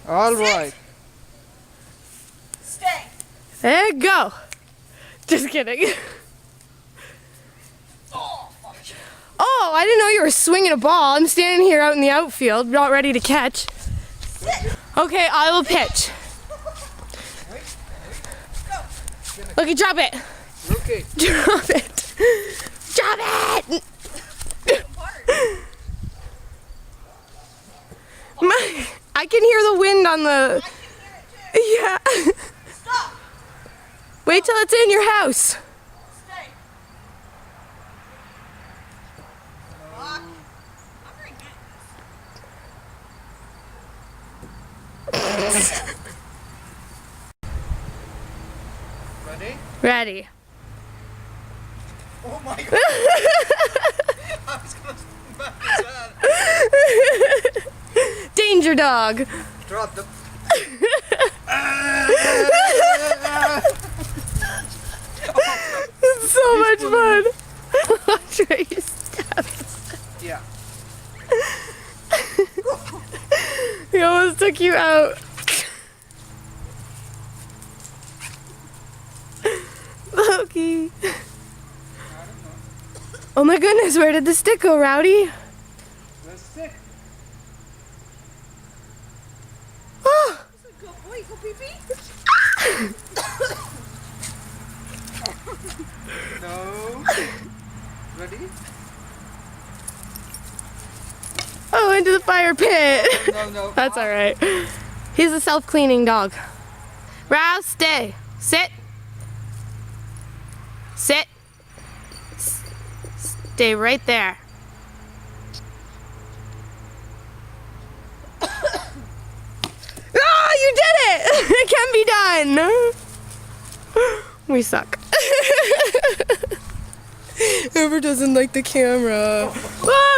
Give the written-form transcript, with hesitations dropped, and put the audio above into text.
All right. Stay. There you go. Just kidding. Oh, I didn't know you were swinging a ball. I'm standing here out in the outfield, not ready to catch. Okay, I will pitch. Look, drop it. Okay. Drop it. Drop it. I can hear the wind on the. Yeah. Stop. Wait till it's in your house. Stay. Walk. I'm very good. Ready? Ready. Oh my god. I was gonna spin back his head. Danger dog. Drop the. It's so much fun. Watch where you step. Yeah. He almost took you out. Loki. Oh my goodness, where did the stick go, Rowdy? Let's stick. Oh, Go, wait, go pee pee. No. Ready? oh, into the fire pit. No. That's all right. He's a self-cleaning dog. Row, stay. Sit. Sit. Stay right there. Ah, you did it! It can be done. We suck. Ever doesn't like the camera. Ah!